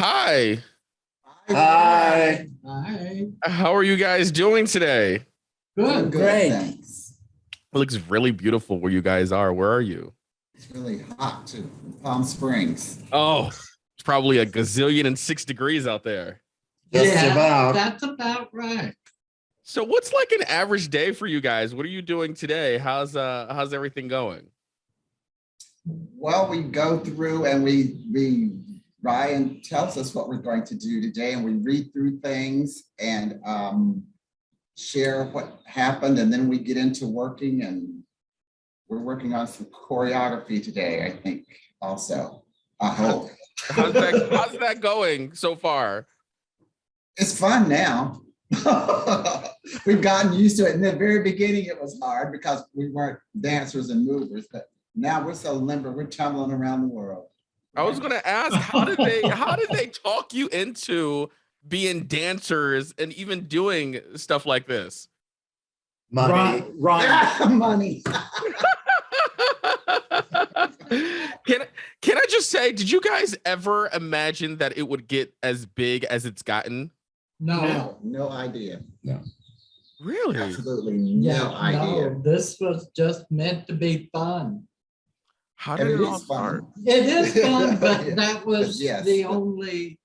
Hi. Hi. Hi. How are you guys doing today? Good. Great. Thanks. It looks really beautiful where you guys are. Where are you? It's really hot too. Palm Springs. Oh, it's probably a gazillion and 6 degrees out there. Just about. That's about right. So what's like an average day for you guys? What are you doing today? How's everything going? Well, we go through and we Ryan tells us what we're going to do today, and we read through things and share what happened, and then we get into working, and we're working on some choreography today, I think, also. I hope. How's that going so far? It's fun now. We've gotten used to it. In the very beginning, it was hard because we weren't dancers and movers, but now we're so limber, we're tumbling around the world. I was gonna ask, how did they talk you into being dancers and even doing stuff like this? Money. Ryan. Money. Can I just say, did you guys ever imagine that it would get as big as it's gotten? No idea. Really? Absolutely no idea. No, this was just meant to be fun. How And did it it all is fun. start? It is fun, but Yeah. that was Yes. the only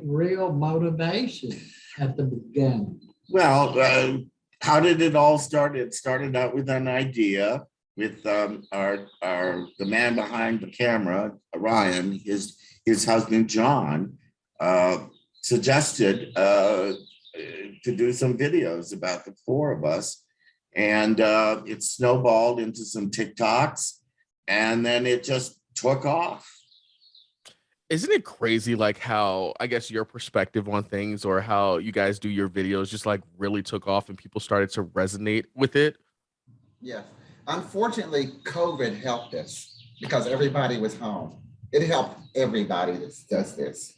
real motivation at the beginning. Well, how did it all start? It started out with an idea with the man behind the camera, Ryan, his husband John, suggested to do some videos about the four of us. And it snowballed into some TikToks, and then it just took off. Isn't it crazy, like how I guess your perspective on things or how you guys do your videos just like really took off and people started to resonate with it? Yes. Unfortunately, COVID helped us because everybody was home. It helped everybody that does this.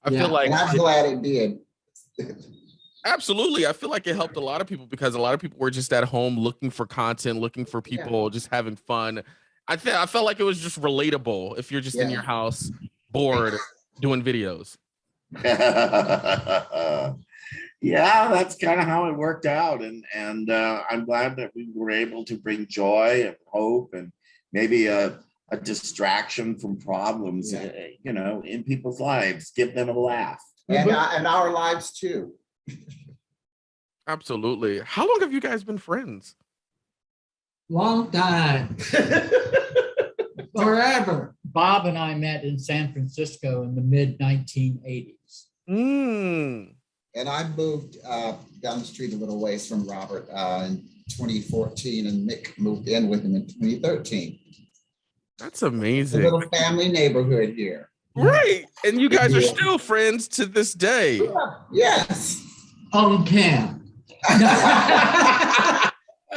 I feel like And I'm glad it did. absolutely. I feel like it helped a lot of people because a lot of people were just at home looking for content, looking for people just having fun. I felt like it was just relatable if you're just in Yeah. your house bored doing videos. Yeah, that's kind of how it worked out, and I'm glad that we were able to bring joy and hope and maybe a distraction from problems, in people's lives, give them a laugh. And our lives too. Absolutely. How long have you guys been friends? Long time, forever. Bob and I met in San Francisco in the mid 1980s. And I moved down the street a little ways from Robert in 2014, and Mick moved in with him in 2013. That's A amazing. little family neighborhood here. Right. And you guys are Yeah. still friends to this day. Yes. On cam.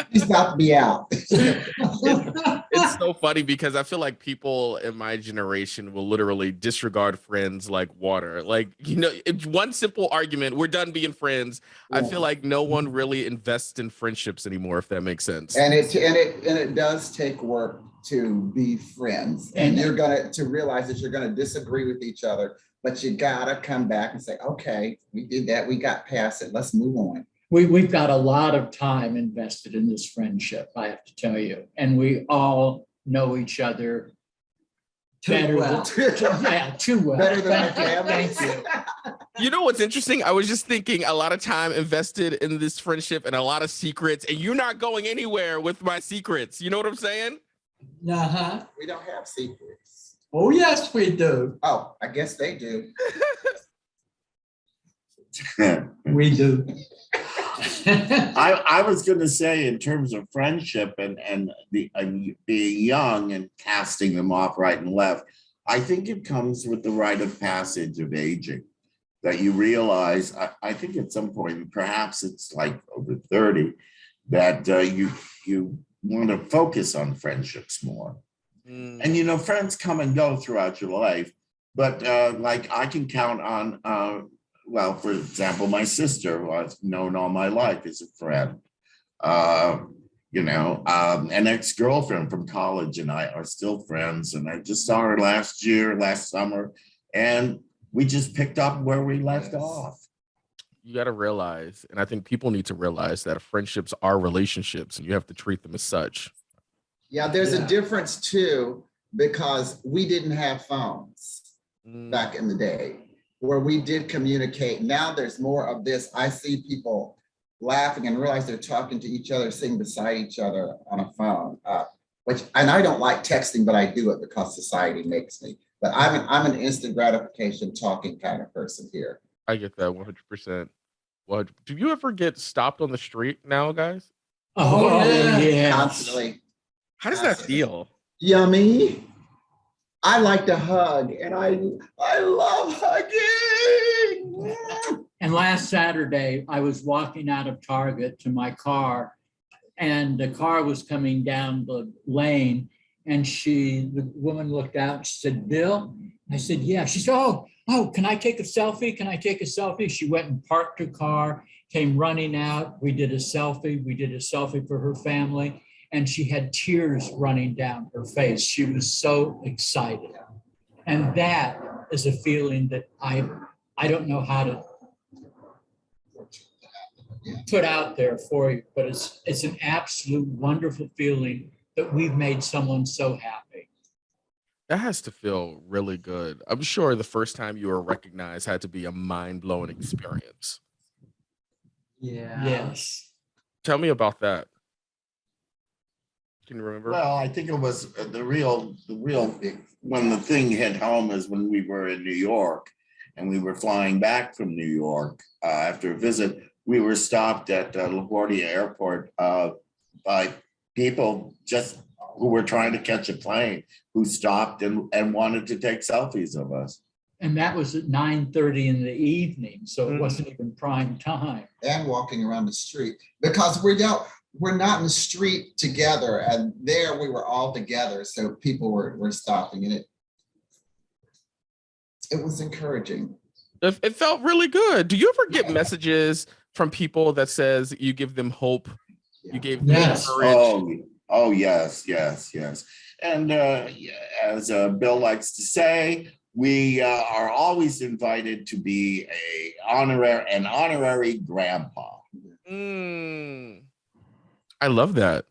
He's about to be out. It's so funny because I feel like people in my generation will literally disregard friends like water. Like, it's one simple argument, we're done being friends. I feel like no one really invests in friendships anymore, if that makes sense. And it does take work to be friends. And you're gonna to realize that you're gonna disagree with each other, but you gotta come back and say, okay, we did that, we got past it, let's move on. We've got a lot of time invested in this friendship, I have to tell you. And we all know each other Too well. too well. Better than our Thank families. you. You know what's interesting? I was just thinking a lot of time invested in this friendship and a lot of secrets, and you're not going anywhere with my secrets. You know what I'm saying? Uh-huh. We don't have secrets. Oh, yes, we do. Oh, I guess they do. We do. I was going to say, in terms of friendship and being young and casting them off right and left, I think it comes with the rite of passage of aging, that you realize, I think at some point, perhaps it's like over 30, that you want to focus on friendships more. And friends come and go throughout your life, but like I can count on well, for example, my sister, who I've known all my life, is a friend. An ex-girlfriend from college and I are still friends. And I just saw her last summer and we just picked up where we left Yes. off. You got to realize, and I think people need to realize that friendships are relationships and you have to treat them as such. Yeah, there's Yeah. a difference too, because we didn't have phones back in the day where we did communicate. Now there's more of this. I see people laughing and realize they're talking to each other, sitting beside each other on a phone. And I don't like texting, but I do it because society makes me. But I'm an instant gratification talking kind of person here. I get that 100%. What do you ever get stopped on the street now, guys? Oh, yeah. yes. Constantly. How does that feel? Yummy. I like to hug, and I love hugging. And last Saturday, I was walking out of Target to my car, and the car was coming down the lane, and the woman looked out and said, "Bill?" I said, "Yeah." She said, "Oh, can I take a selfie? Can I take a selfie?" She went and parked her car, came running out. We did a selfie. We did a selfie for her family, and she had tears running down her face. She was so excited. And that is a feeling that I don't know how to put out there for you, but it's an absolute wonderful feeling that we've made someone so happy. That has to feel really good. I'm sure the first time you were recognized had to be a mind-blowing experience. Yeah. Yes. Tell me about that. Can you remember? Well, I think it was the real when the thing hit home is when we were in New York and we were flying back from New York after a visit. We were stopped at LaGuardia Airport by people just who were trying to catch a plane, who stopped and wanted to take selfies of us. And that was at 9:30 in the evening, so it wasn't even prime time. And walking around the street, because we're not in the street together, and there we were all together, so people were stopping, and it was encouraging. It felt really good. Do you ever get messages from people that says you give them hope? You gave them Yes. courage. Oh yes. And as Bill likes to say, we are always invited to be an honorary grandpa. I love that.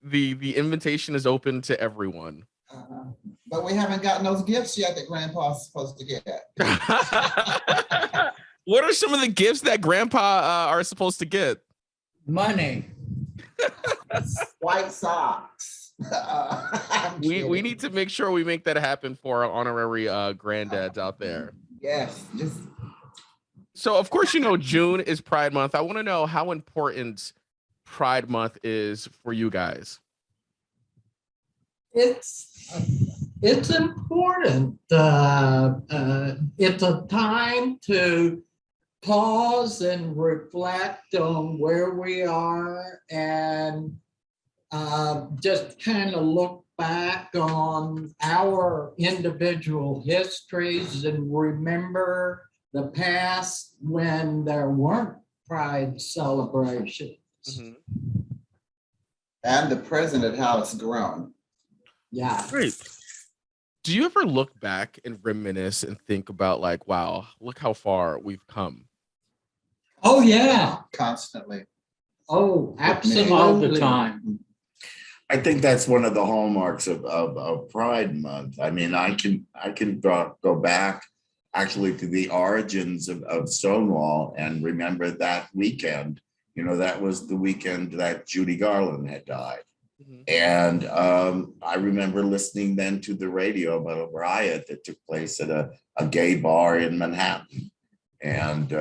The invitation is open to everyone. But we haven't gotten those gifts yet that Grandpa's supposed to get. What are some of the gifts that Grandpa are supposed to get? Money. White socks. I'm We kidding. need to make sure we make that happen for our honorary granddads out there. Yes, just So, of course, June is Pride Month. I want to know how important Pride Month is for you guys. It's important. It's a time to pause and reflect on where we are and just kind of look back on our individual histories and remember the past when there weren't Pride celebrations. Mhm. and the present and how it's grown. Yeah. Great. Do you ever look back and reminisce and think about like, wow, look how far we've come? Oh, yeah. Constantly. Oh, absolutely. All the time. I think that's one of the hallmarks of Pride Month. I mean, I can go back actually to the origins of Stonewall and remember that weekend. That was the weekend that Judy Garland had died. Mhm. And I remember listening then to the radio about a riot that took place at a gay bar in Manhattan. And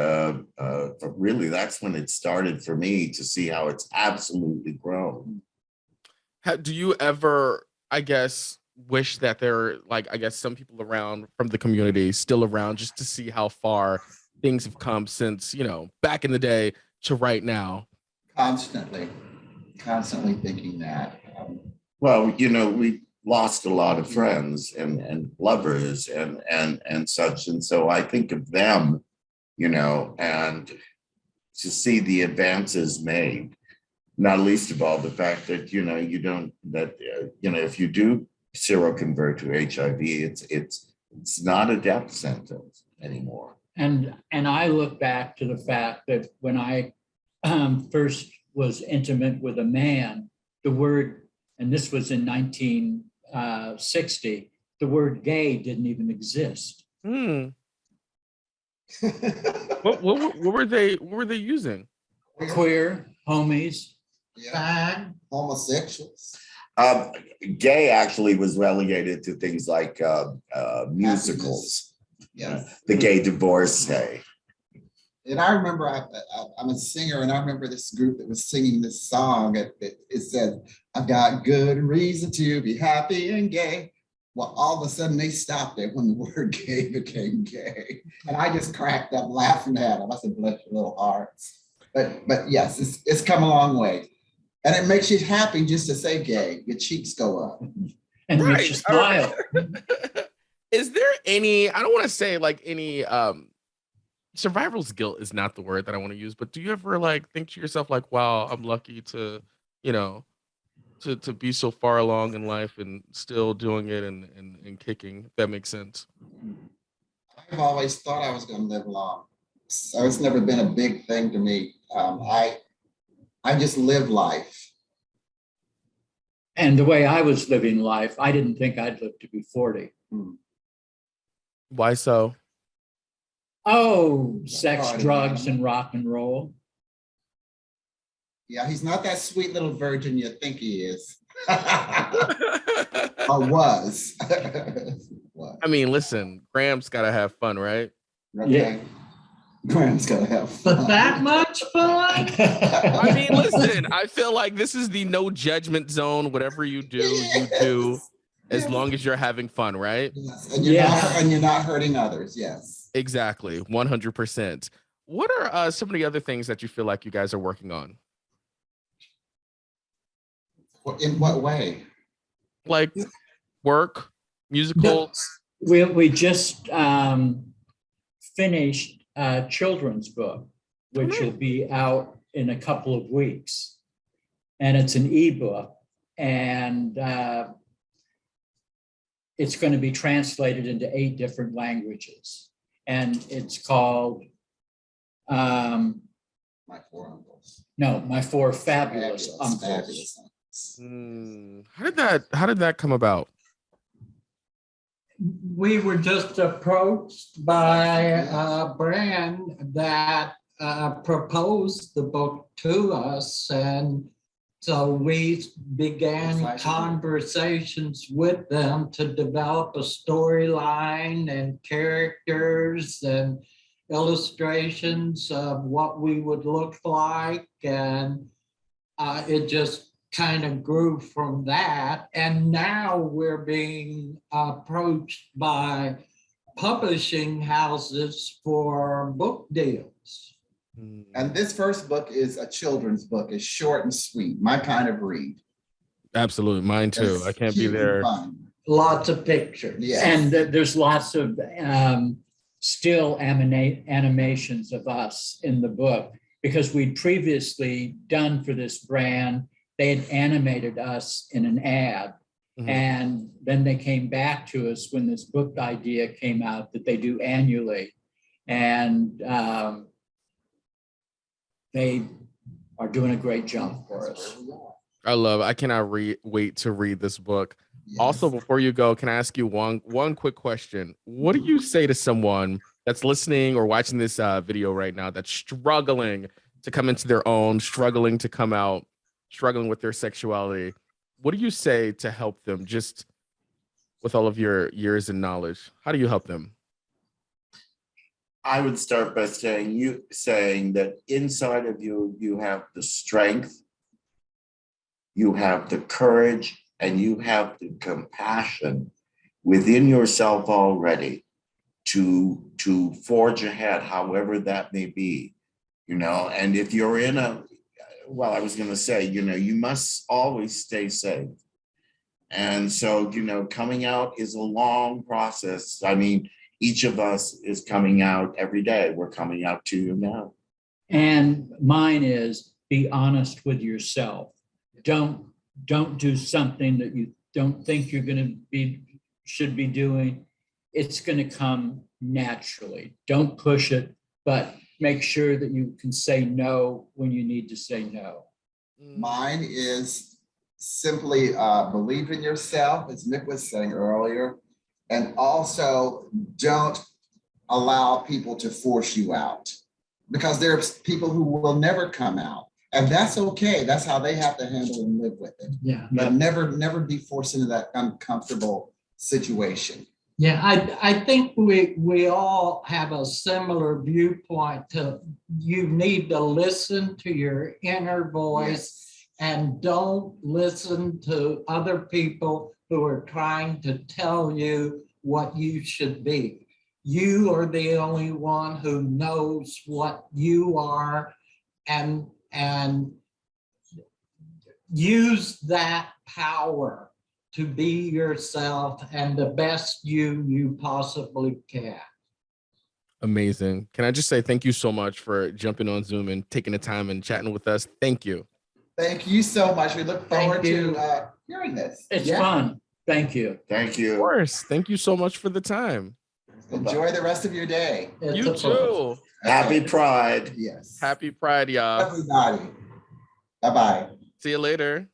really, that's when it started for me to see how it's absolutely grown. Do you ever, I guess, wish that there are, like, I guess, some people around from the community still around just to see how far things have come since, back in the day to right now? Constantly thinking that. Well, we lost a lot of friends and lovers and such. And so I think of them, and to see the advances made, not least of all the fact that, if you do seroconvert to HIV, It's not a death sentence anymore. And I look back to the fact that when I first was intimate with a man, the word, and this was in 1960, the word gay didn't even exist. What were they using? Queer, homies. Yeah, Fag, homosexuals. Gay actually was relegated to things like musicals, Yes. the gay divorce day. And I remember I'm a singer, and I remember this group that was singing this song. It said, "I've got good reason to be happy and gay." Well, all of a sudden they stopped it when the word gay became gay. And I just cracked up laughing at them. I said, bless your little hearts. But yes, it's come a long way. And it makes you happy just to say gay. Your cheeks go up. And Right. makes you smile. Is there any, I don't want to say like any survival's guilt is not the word that I want to use, but do you ever like think to yourself like, wow, I'm lucky to, you know, to be so far along in life and still doing it and kicking, if that makes sense? I've always thought I was going to live long. So it's never been a big thing to me. I just live life. And the way I was living life, I didn't think I'd live to be 40. Why so? Oh, sex, Party, drugs, man. and rock and roll. Yeah, he's not that sweet little virgin you think he is. Or I was. Was. mean, listen, Graham's gotta have fun, right? Okay. Graham's gotta have but fun. that much fun? I mean, listen, I feel like this is the no judgment zone. Whatever you do, you do, as Yes. long as you're having fun, right? Yes, and Yeah. you're not hurting others. Yes. Exactly, 100%. What are some of the other things that you feel like you guys are working on? In what way? Like work, musical? We just finished a children's book, which will be out in a couple of weeks. And it's an ebook, and it's going to be translated into 8 different languages. And it's called, My 4 uncles. My 4 fabulous uncles. Fabulous. How did that come about? We were just approached by a brand that proposed the book to us. And so we began conversations with them to develop a storyline and characters and illustrations of what we would look like. And it just kind of grew from that. And now we're being approached by publishing houses for book deals. And this first book is a children's book. It's short and sweet, my kind of read. Absolutely, mine too. It's I can't be cute and there. fun. Lots of pictures. Yes. And there's lots of still animations of us in the book, because we'd previously done for this brand, they had animated us in an ad. Mhm. And then they came back to us when this book idea came out that they do annually. And they are doing a great job for us. I cannot wait to read this book. Yes. Also, before you go, can I ask you one quick question? What do you say to someone that's listening or watching this video right now that's struggling to come into their own, struggling to come out, struggling with their sexuality? What do you say to help them, just with all of your years and knowledge? How do you help them? I would start by saying that inside of you, you have the strength, you have the courage, and you have the compassion within yourself already to forge ahead, however that may be, and if you're in I was going to say, you must always stay safe. And so, coming out is a long process. I mean, each of us is coming out every day. We're coming out to you now. And mine is, be honest with yourself. Don't do something that you don't think you're going to should be doing. it's going to come naturally. Don't push it, but make sure that you can say no when you need to say no. Mine is simply believe in yourself, as Nick was saying earlier, and also don't allow people to force you out, because there's people who will never come out, and that's okay. That's how they have to handle and live with it. Yeah. But never be forced into that uncomfortable situation. Yeah, I think we all have a similar viewpoint to, you need to listen to your inner voice and don't listen to other people who are trying to tell you what you should be. You are the only one who knows what you are, and use that power to be yourself and the best you possibly can. Amazing. Can I just say thank you so much for jumping on Zoom and taking the time and chatting with us? Thank you. Thank you so much. We look Thank forward you. to hearing this. It's Yeah. fun. Thank you. Thank Of you. course. Thank you so much for the time. Enjoy the rest of your day. It's You a pleasure. too. Happy Pride. Yes. Happy Pride, y'all. Everybody. Bye-bye. See you later.